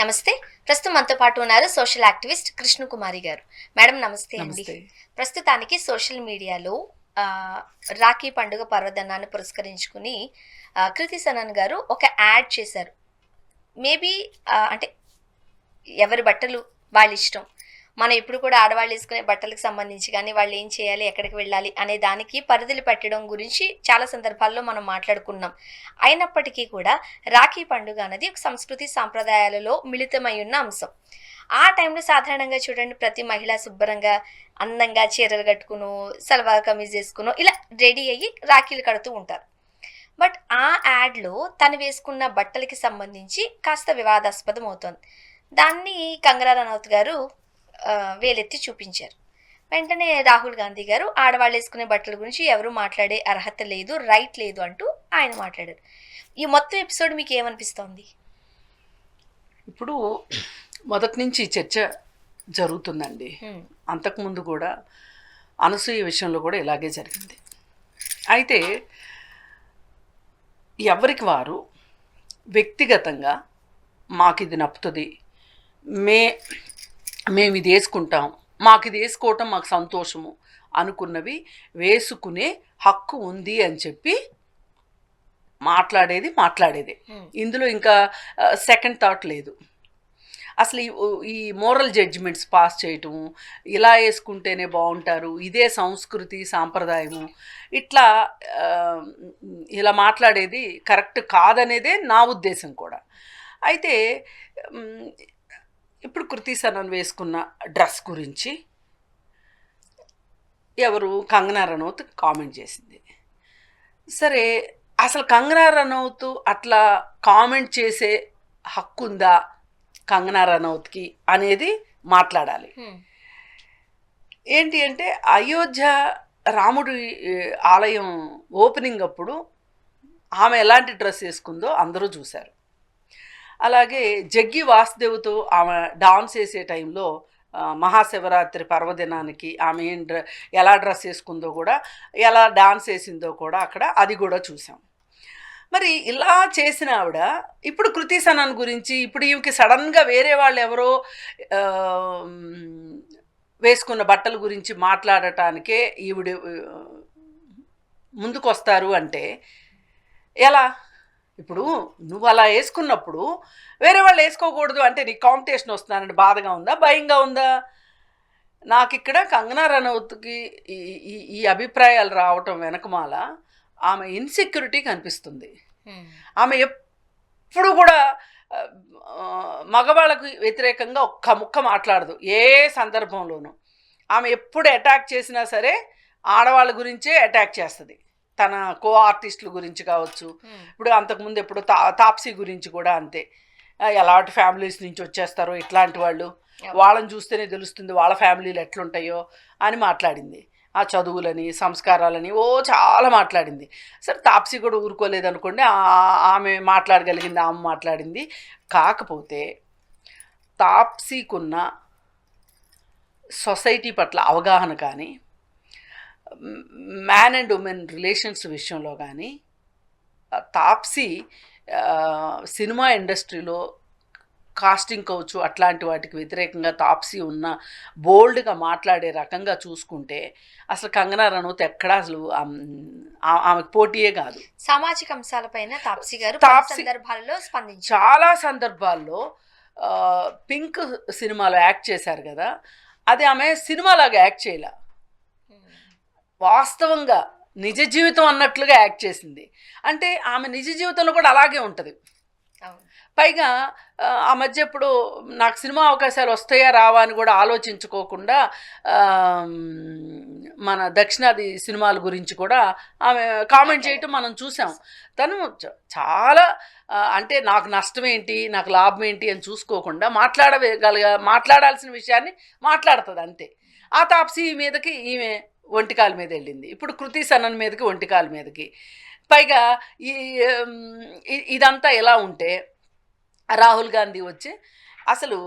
నమస్తే. ప్రస్తుతం మనతో పాటు ఉన్నారు సోషల్ యాక్టివిస్ట్ కృష్ణకుమారి గారు. మేడం నమస్తే అండి. నమస్తే. ప్రస్తుతానికి సోషల్ మీడియాలో రాఖీ పండుగ పర్వదినాన్ని పురస్కరించుకుని కృతి సనన్ గారు ఒక యాడ్ చేశారు. మేబీ అంటే ఎవరి బట్టలు వాళ్ళ ఇష్టం. మనం ఇప్పుడు కూడా ఆడవాళ్ళు వేసుకునే బట్టలకు సంబంధించి కానీ వాళ్ళు ఏం చేయాలి, ఎక్కడికి వెళ్ళాలి అనే దానికి పరిధులు పెట్టడం గురించి చాలా సందర్భాల్లో మనం మాట్లాడుకున్నాం. అయినప్పటికీ కూడా రాఖీ పండుగ అనేది ఒక సంస్కృతి సాంప్రదాయాలలో మిళితమై ఉన్న అంశం. ఆ టైంలో సాధారణంగా చూడండి, ప్రతి మహిళ శుభ్రంగా అందంగా చీరలు కట్టుకును, సల్వార్ కమీజ్ వేసుకును ఇలా రెడీ అయ్యి రాఖీలు కడుతూ ఉంటారు. బట్ ఆ యాడ్లో తను వేసుకున్న బట్టలకి సంబంధించి కాస్త వివాదాస్పదం అవుతోంది. దాన్ని కంగనా రనౌత్ గారు వేలెత్తి చూపించారు. వెంటనే రాహుల్ గాంధీ గారు ఆడవాళ్ళు వేసుకునే బట్టల గురించి ఎవరు మాట్లాడే అర్హత లేదు, రైట్ లేదు అంటూ ఆయన మాట్లాడారు. ఈ మొత్తం ఎపిసోడ్ మీకు ఏమనిపిస్తోంది? ఇప్పుడు మొదటి నుంచి చర్చ జరుగుతుందండి. అంతకుముందు కూడా అనసూయ విషయంలో కూడా ఇలాగే జరిగింది. అయితే ఎవరికి వారు వ్యక్తిగతంగా మాకు ఇది నప్పుతుంది, మేము ఇది వేసుకుంటాం, మాకు ఇది వేసుకోవటం మాకు సంతోషము అనుకున్నవి వేసుకునే హక్కు ఉంది అని చెప్పి మాట్లాడేది. ఇందులో ఇంకా సెకండ్ థాట్ లేదు. అసలు ఈ మోరల్ జడ్జిమెంట్స్ పాస్ చేయటం, ఇలా వేసుకుంటేనే బాగుంటారు, ఇదే సంస్కృతి సాంప్రదాయము, ఇట్లా ఇలా మాట్లాడేది కరెక్ట్ కాదనేదే నా ఉద్దేశం కూడా. అయితే ఇప్పుడు కృతి సనన్ వేసుకున్న డ్రెస్ గురించి ఎవరు కంగనా రనౌత్ కామెంట్ చేసింది. సరే, అసలు కంగనా రనౌత్ అట్లా కామెంట్ చేసే హక్కు ఉందా కంగనా రనౌత్కి అనేది మాట్లాడాలి. ఏంటి అంటే, అయోధ్య రాముడి ఆలయం ఓపెనింగ్ అప్పుడు ఆమె ఎలాంటి డ్రెస్ వేసుకుందో అందరూ చూశారు. అలాగే జగ్గి వాసుదేవ్తో ఆమె డాన్స్ వేసే టైంలో మహాశివరాత్రి పర్వదినానికి ఆమె ఎలా డ్రెస్ వేసుకుందో కూడా, ఎలా డాన్స్ వేసిందో కూడా అక్కడ అది కూడా చూసాం. మరి ఇలా చేసిన ఆవిడ ఇప్పుడు కృతి సనన్ గురించి, ఇప్పుడు ఈమెకి సడన్గా వేరే వాళ్ళు ఎవరో వేసుకున్న బట్టల గురించి మాట్లాడటానికే ఈవిడ ముందుకొస్తారు అంటే ఎలా? ఇప్పుడు నువ్వు అలా వేసుకున్నప్పుడు వేరే వాళ్ళు వేసుకోకూడదు అంటే నీకు కాంపిటీషన్ వస్తున్నానండి బాధగా ఉందా, భయంగా ఉందా? నాకు ఇక్కడ కంగనా రనౌత్కి ఈ అభిప్రాయాలు రావటం వెనకమాల ఆమె ఇన్సెక్యూరిటీ కనిపిస్తుంది. ఆమె ఎప్పుడు కూడా మగవాళ్ళకు వ్యతిరేకంగా ఒక్క ముక్క మాట్లాడదు ఏ సందర్భంలోనూ. ఆమె ఎప్పుడు అటాక్ చేసినా సరే ఆడవాళ్ళ గురించే అటాక్ చేస్తుంది. తన కో ఆర్టిస్టుల గురించి కావచ్చు, ఇప్పుడు అంతకుముందు ఎప్పుడు తాప్సీ గురించి కూడా అంతే. ఎలాంటి ఫ్యామిలీస్ నుంచి వచ్చేస్తారో ఇట్లాంటి వాళ్ళు, వాళ్ళని చూస్తేనే తెలుస్తుంది వాళ్ళ ఫ్యామిలీలు ఎట్లుంటాయో అని మాట్లాడింది. ఆ చదువులని సంస్కారాలని చాలా మాట్లాడింది. సరే, తాప్సీ కూడా ఊరుకోలేదనుకోండి, ఆమె మాట్లాడగలిగింది, ఆమె మాట్లాడింది. కాకపోతే తాప్సీకున్న సొసైటీ పట్ల అవగాహన కానీ, మ్యాన్ అండ్ ఉమెన్ రిలేషన్స్ విషయంలో కానీ, తాప్సీ సినిమా ఇండస్ట్రీలో కాస్టింగ్ కావచ్చు అట్లాంటి వాటికి వ్యతిరేకంగా తాప్సీ ఉన్న బోల్డ్గా మాట్లాడే రకంగా చూసుకుంటే అసలు కంగనా రనౌత్ ఎక్కడా అసలు ఆమెకు పోటీయే కాదు. సామాజిక అంశాలపైన తాప్సీ గారు సందర్భాల్లో స్పందించారు. చాలా సందర్భాల్లో పింక్ సినిమాలో యాక్ట్ చేశారు కదా, అది ఆమె సినిమాలాగా యాక్ట్ చేయలే, వాస్తవంగా నిజ జీవితం అన్నట్లుగా యాక్ట్ చేసింది. అంటే ఆమె నిజ జీవితంలో కూడా అలాగే ఉంటుంది. పైగా ఆ మధ్య ఇప్పుడు నాకు సినిమా అవకాశాలు వస్తాయా రావా అని కూడా ఆలోచించుకోకుండా మన దక్షిణాది సినిమాల గురించి కూడా ఆమె కామెంట్ చేయటం మనం చూసాం. తను చాలా అంటే నాకు నష్టం ఏంటి, నాకు లాభం ఏంటి అని చూసుకోకుండా మాట్లాడాల్సిన విషయాన్ని మాట్లాడుతుంది అంతే. ఆ తాప్సీ మీదకి ఈమె ఒంటికాల మీద వెళ్ళింది, ఇప్పుడు కృతి సనన్ మీదకి ఒంటికాల మీదకి. పైగా ఇదంతా ఎలా ఉంటే రాహుల్ గాంధీ వచ్చి అసలు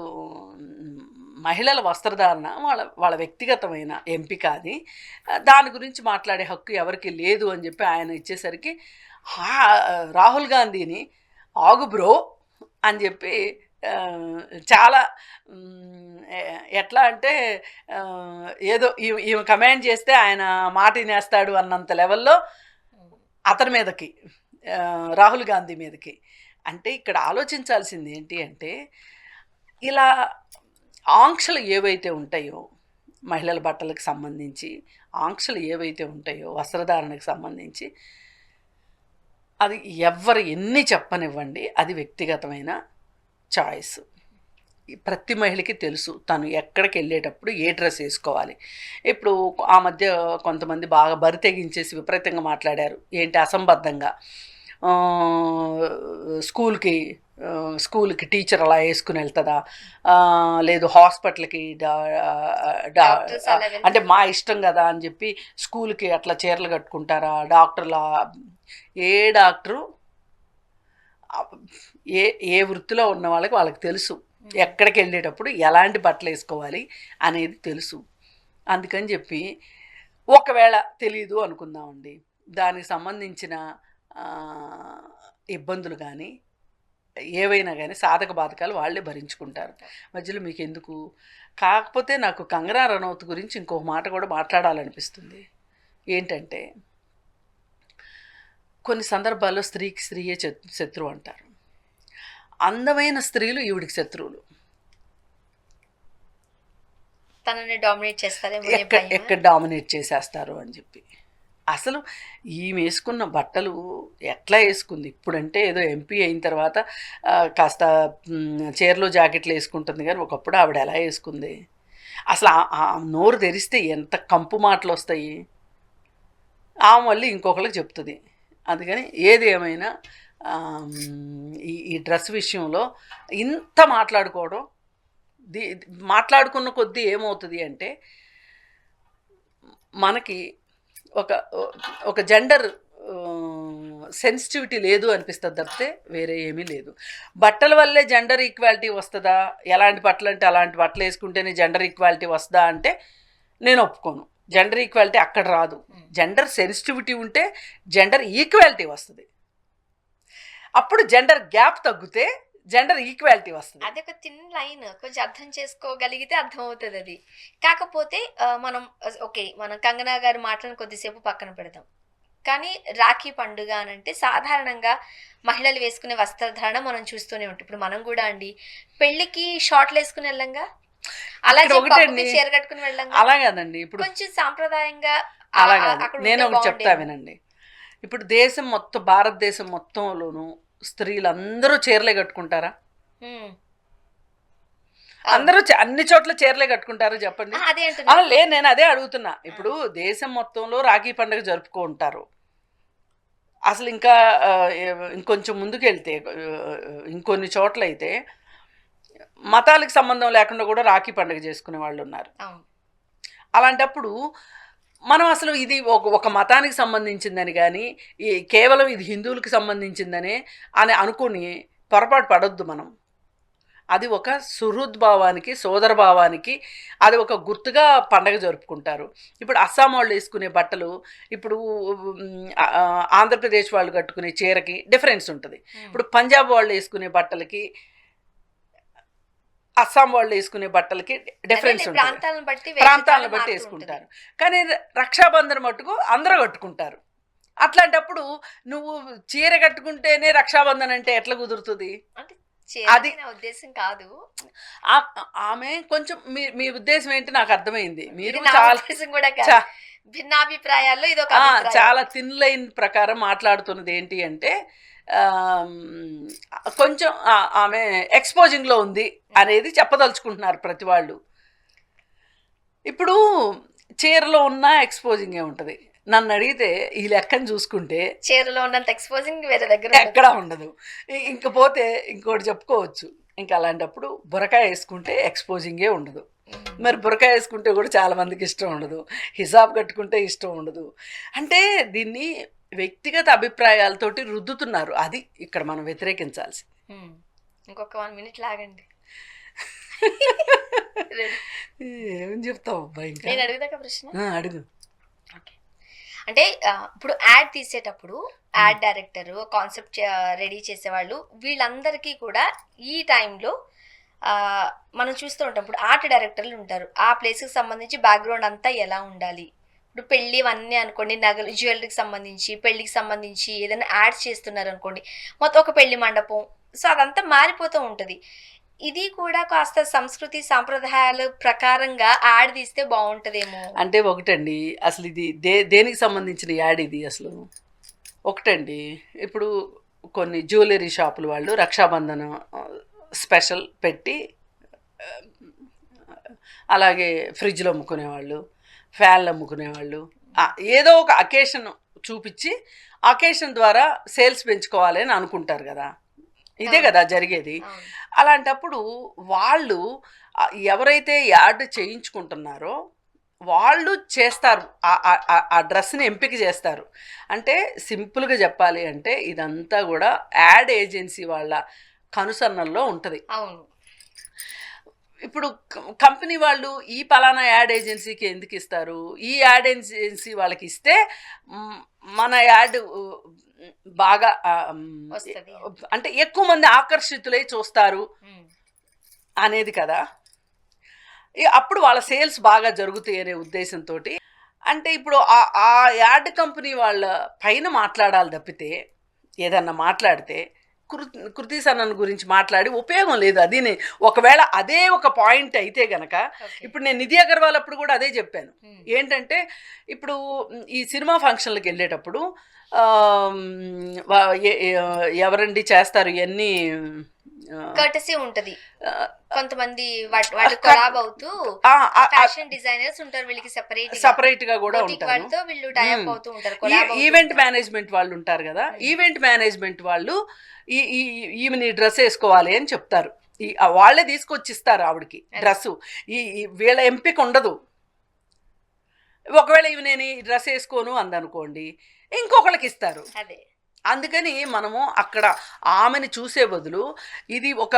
మహిళల వస్త్రధారణ వాళ్ళ వ్యక్తిగతమైన ఎంపిక, అది దాని గురించి మాట్లాడే హక్కు ఎవరికి లేదు అని చెప్పి ఆయన ఇచ్చేసరికి రాహుల్ గాంధీని ఆగు బ్రో అని చెప్పి చాలా ఎట్లా అంటే ఏదో ఈమె కమాండ్ చేస్తే ఆయన మాట వినేస్తాడు అన్నంత లెవెల్లో అతని మీదకి రాహుల్ గాంధీ మీదకి. అంటే ఇక్కడ ఆలోచించాల్సింది ఏంటి అంటే, ఇలా ఆంక్షలు ఏవైతే ఉంటాయో మహిళల బట్టలకు సంబంధించి, ఆంక్షలు ఏవైతే ఉంటాయో వస్త్రధారణకు సంబంధించి, అది ఎవ్వరు ఎన్ని చెప్పనివ్వండి, అది వ్యక్తిగతమైన చాయిస్. ప్రతి మహిళకి తెలుసు తను ఎక్కడికి వెళ్ళేటప్పుడు ఏ డ్రెస్ వేసుకోవాలి. ఇప్పుడు ఆ మధ్య కొంతమంది బాగా బరి తెగించేసి విపరీతంగా మాట్లాడారు, ఏంటి అసంబద్ధంగా. స్కూల్కి టీచర్ అలా వేసుకుని వెళ్తుందా, లేదు హాస్పిటల్కి అంటే మా ఇష్టం కదా అని చెప్పి స్కూల్కి అట్లా చీరలు కట్టుకుంటారా డాక్టర్లా. ఏ డాక్టరు ఏ వృత్తిలో ఉన్న వాళ్ళకి తెలుసు ఎక్కడికి వెళ్ళేటప్పుడు ఎలాంటి బట్టలు వేసుకోవాలి అనేది తెలుసు. అందుకని చెప్పి ఒకవేళ తెలీదు అనుకుందామండి, దానికి సంబంధించిన ఇబ్బందులు కానీ ఏవైనా కానీ సాధక బాధకాలు వాళ్ళే భరించుకుంటారు, మధ్యలో మీకు ఎందుకు. కాకపోతే నాకు కంగనా రనౌత్ గురించి ఇంకొక మాట కూడా మాట్లాడాలనిపిస్తుంది. ఏంటంటే, కొన్ని సందర్భాల్లో స్త్రీకి స్త్రీయే శత్రువు అంటారు. అందమైన స్త్రీలు ఈవిడికి శత్రువులు. తనని డామినేట్ చేస్తారేమో, ఎక్కడ డామినేట్ చేసేస్తారు అని చెప్పి. అసలు ఈమె వేసుకున్న బట్టలు ఎట్లా వేసుకుంది, ఇప్పుడంటే ఏదో ఎంపీ అయిన తర్వాత కాస్త చీరలు జాకెట్లు వేసుకుంటుంది, కానీ ఒకప్పుడు ఆవిడ ఎలా వేసుకుంది. అసలు ఆ నోరు తెరిస్తే ఎంత కంపు మాటలు వస్తాయి. మళ్ళీ ఇంకొకరికి చెప్తుంది. అందుకని ఏది ఏమైనా ఈ డ్రెస్ విషయంలో ఇంత మాట్లాడుకోవడం, మాట్లాడుకున్న కొద్దీ ఏమవుతుంది అంటే, మనకి ఒక జెండర్ సెన్సిటివిటీ లేదు అనిపిస్తుంది తప్పితే వేరే ఏమీ లేదు. బట్టల వల్లే జెండర్ ఈక్వాలిటీ వస్తుందా, ఎలాంటి బట్టలు అంటే అలాంటి బట్టలు వేసుకుంటేనే జెండర్ ఈక్వాలిటీ వస్తుందా అంటే నేను ఒప్పుకోను. జెండర్ ఈక్వాలిటీ అక్కడ రాదు. జెండర్ సెన్సిటివిటీ ఉంటే జెండర్ ఈక్వాలిటీ వస్తుంది. అప్పుడు జెండర్ గ్యాప్ తగ్గితే జెండర్ ఈక్వాలిటీ వస్తుంది. అది ఒక థిన్ లైన్, కొంచెం అర్థం చేసుకోగలిగితే అర్థమవుతుంది అది. కాకపోతే మనం కంగనా గారి మాటలను కొద్దిసేపు పక్కన పెడదాం. కానీ రాఖీ పండుగ అనంటే సాధారణంగా మహిళలు వేసుకునే వస్త్రధారణ మనం చూస్తూనే ఉంటాం. ఇప్పుడు మనం కూడా అండి పెళ్లికి షార్ట్లు వేసుకుని వెళ్ళంగా, అలాగే చీర కట్టుకుని వెళ్ళంగా, అలాగేనండి. ఇప్పుడు కొంచెం సాంప్రదాయంగా అలాగే నేను ఒకటి చెప్తా వినండి. ఇప్పుడు దేశం మొత్తం, భారతదేశం మొత్తంలోనూ స్త్రీలందరూ చీరలే కట్టుకుంటారా? అందరూ అన్ని చోట్ల చీరలే కట్టుకుంటారు చెప్పండి. నేను అదే అడుగుతున్నా. ఇప్పుడు దేశం మొత్తంలో రాఖీ పండుగ జరుపుకుంటారు. అసలు ఇంకా ఇంకొంచెం ముందుకెళ్తే ఇంకొన్ని చోట్ల అయితే మతాలకు సంబంధం లేకుండా కూడా రాఖీ పండుగ చేసుకునే వాళ్ళు ఉన్నారు. అలాంటప్పుడు మనం అసలు ఇది ఒక మతానికి సంబంధించిందని కానీ కేవలం ఇది హిందువులకు సంబంధించిందని అనుకుని పొరపాటు పడొద్దు మనం. అది ఒక సుహృద్భావానికి, సోదరభావానికి అది ఒక గుర్తుగా పండగ జరుపుకుంటారు. ఇప్పుడు అస్సాం వాళ్ళు వేసుకునే బట్టలు, ఇప్పుడు ఆంధ్రప్రదేశ్ వాళ్ళు కట్టుకునే చీరకి డిఫరెన్స్ ఉంటుంది. ఇప్పుడు పంజాబ్ వాళ్ళు వేసుకునే బట్టలకి, అస్సాం వాళ్ళు వేసుకునే బట్టలకి డిఫరెన్స్ ఉంటుంది. ప్రాంతాలను బట్టి వేసుకుంటారు. కానీ రక్షాబంధన్ మట్టుకు అందరూ కట్టుకుంటారు. అట్లాంటప్పుడు నువ్వు చీర కట్టుకుంటేనే రక్షాబంధన్ అంటే ఎట్లా కుదురుతుంది? అది ఉద్దేశం కాదు. ఆమె కొంచెం మీ ఉద్దేశం ఏంటి నాకు అర్థమైంది. మీరు భిన్నాభిప్రాయాల్లో ఇది చాలా థిన్ లైన్ ప్రకారం మాట్లాడుతున్నది ఏంటి అంటే, కొంచెం ఆమె ఎక్స్పోజింగ్లో ఉంది అనేది చెప్పదలుచుకుంటున్నారు ప్రతి వాళ్ళు. ఇప్పుడు చీరలో ఉన్న ఎక్స్పోజింగే ఉంటుంది. నన్ను అడిగితే ఈ లెక్కను చూసుకుంటే చీరలో ఉన్నంత ఎక్స్పోజింగ్ వేరే దగ్గర ఎక్కడా ఉండదు. ఇంకపోతే ఇంకోటి చెప్పుకోవచ్చు, ఇంకా అలాంటప్పుడు బురకాయ వేసుకుంటే ఎక్స్పోజింగే ఉండదు. మరి బురకాయ వేసుకుంటే కూడా చాలా మందికి ఇష్టం ఉండదు, హిజాబ్ కట్టుకుంటే ఇష్టం ఉండదు. అంటే దీన్ని వ్యక్తిగత అభిప్రాయాలతోటి రుద్దుతున్నారు. అది ఇక్కడ మనం వ్యతిరేకించాల్సి. ఇంకొక 1 minute లాగండి. ఏమని చెప్తావు అబ్బాయి? ఇంకా నేను అడుగుదాక ప్రశ్న అడుగు. అంటే ఇప్పుడు యాడ్ తీసేటప్పుడు యాడ్ డైరెక్టర్, కాన్సెప్ట్ రెడీ చేసేవాళ్ళు, వీళ్ళందరికీ కూడా ఈ టైంలో మనం చూస్తూ ఉంటాం. ఇప్పుడు ఆర్ట్ డైరెక్టర్లు ఉంటారు. ఆ ప్లేస్కి సంబంధించి బ్యాక్గ్రౌండ్ అంతా ఎలా ఉండాలి, ఇప్పుడు పెళ్ళి ఇవన్నీ అనుకోండి, నగలు జ్యువెలరీకి సంబంధించి, పెళ్ళికి సంబంధించి ఏదైనా యాడ్స్ చేస్తున్నారు అనుకోండి, మొత్తం ఒక పెళ్లి మండపం. సో అదంతా మారిపోతూ ఉంటుంది. ఇది కూడా కాస్త సంస్కృతి సాంప్రదాయాల ప్రకారంగా యాడ్ తీస్తే బాగుంటుందేమో. అంటే ఒకటండి, అసలు ఇది దేనికి సంబంధించిన యాడ్ ఇది అసలు? ఒకటండి, ఇప్పుడు కొన్ని జ్యువెలరీ షాపుల వాళ్ళు రక్షాబంధన స్పెషల్ పెట్టి, అలాగే ఫ్రిడ్జ్లు అమ్ముకునేవాళ్ళు, ఫ్యాన్లు అమ్ముకునేవాళ్ళు, ఏదో ఒక అకేషన్ చూపించి అకేషన్ ద్వారా సేల్స్ పెంచుకోవాలి అని అనుకుంటారు కదా. ఇదే కదా జరిగేది. అలాంటప్పుడు వాళ్ళు ఎవరైతే యాడ్ చేయించుకుంటున్నారో వాళ్ళు చేస్తారు, ఆ డ్రెస్ని ఎంపిక చేస్తారు. అంటే సింపుల్గా చెప్పాలి అంటే ఇదంతా కూడా యాడ్ ఏజెన్సీ వాళ్ళ కనుసన్నల్లో ఉంటుంది. అవును. ఇప్పుడు కంపెనీ వాళ్ళు ఈ పలానా యాడ్ ఏజెన్సీకి ఎందుకు ఇస్తారు, ఈ యాడ్ ఏజెన్సీ వాళ్ళకి ఇస్తే మన యాడ్ బాగా అంటే ఎక్కువ మంది ఆకర్షితులై చూస్తారు అనేది కదా. అప్పుడు వాళ్ళ సేల్స్ బాగా జరుగుతాయి అనే ఉద్దేశంతో. అంటే ఇప్పుడు ఆ యాడ్ కంపెనీ వాళ్ళ పైన మాట్లాడాలి తప్పితే, ఏదన్నా మాట్లాడితే కృతి సనన్ గురించి మాట్లాడి ఉపయోగం లేదు. అది ఒకవేళ అదే ఒక పాయింట్ అయితే గనక, ఇప్పుడు నేను నిధి అగర్వాల్ అప్పుడు కూడా అదే చెప్పాను. ఏంటంటే ఇప్పుడు ఈ సినిమా ఫంక్షన్లకు వెళ్ళేటప్పుడు ఎవరండి చేస్తారు ఇవన్నీ, కర్టసీ ఉంటది. కొంతమంది వాటి కొలాబ్ అవుతూ ఫ్యాషన్ డిజైనర్స్ ఉంటారు, వీళ్ళకి సెపరేట్ గా కూడా ఉంటారు. వీళ్ళు టై అప్ అవుతూ ఉంటారు. ఈవెంట్ మేనేజ్మెంట్ వాళ్ళు ఉంటారు కదా, ఈవెంట్ మేనేజ్మెంట్ వాళ్ళు ఈమెని డ్రెస్ వేసుకోవాలి అని చెప్తారు. వాళ్ళే తీసుకొచ్చిస్తారు ఆవిడకి డ్రెస్సు. వీళ్ళ ఎంపిక ఉండదు. ఒకవేళ ఇవి నేను ఈ డ్రెస్ వేసుకోను అందనుకోండి, ఇంకొకళ్ళకి ఇస్తారు. అందుకని మనము అక్కడ ఆమెని చూసే బదులు ఇది ఒక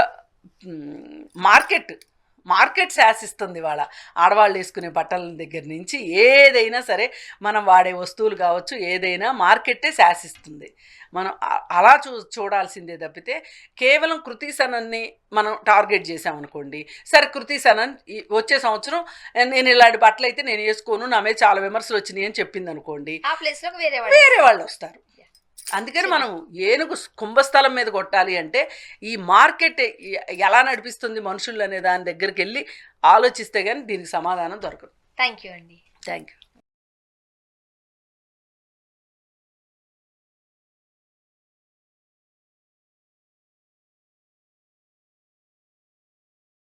మార్కెట్ శాసిస్తుంది. వాళ్ళ ఆడవాళ్ళు వేసుకునే బట్టల దగ్గర నుంచి ఏదైనా సరే, మనం వాడే వస్తువులు కావచ్చు, ఏదైనా మార్కెట్టే శాసిస్తుంది. మనం అలా చూడాల్సిందే తప్పితే కేవలం కృతి సనన్ని మనం టార్గెట్ చేసామనుకోండి, సరే కృతి సనన్ వచ్చే సంవత్సరం నేను ఇలాంటి బట్టలు అయితే నేను వేసుకోను, నా మీద చాలా విమర్శలు వచ్చినాయి అని చెప్పింది అనుకోండి, వేరే వాళ్ళు వస్తారు. అందుకని మనం ఏనుగు కుంభస్థలం మీద కొట్టాలి అంటే ఈ మార్కెట్ ఎలా నడిపిస్తుంది మనుషులు అనే దాని దగ్గరికి వెళ్ళి ఆలోచిస్తే కానీ దీనికి సమాధానం దొరకదు. థ్యాంక్ యూ అండి. Thank you.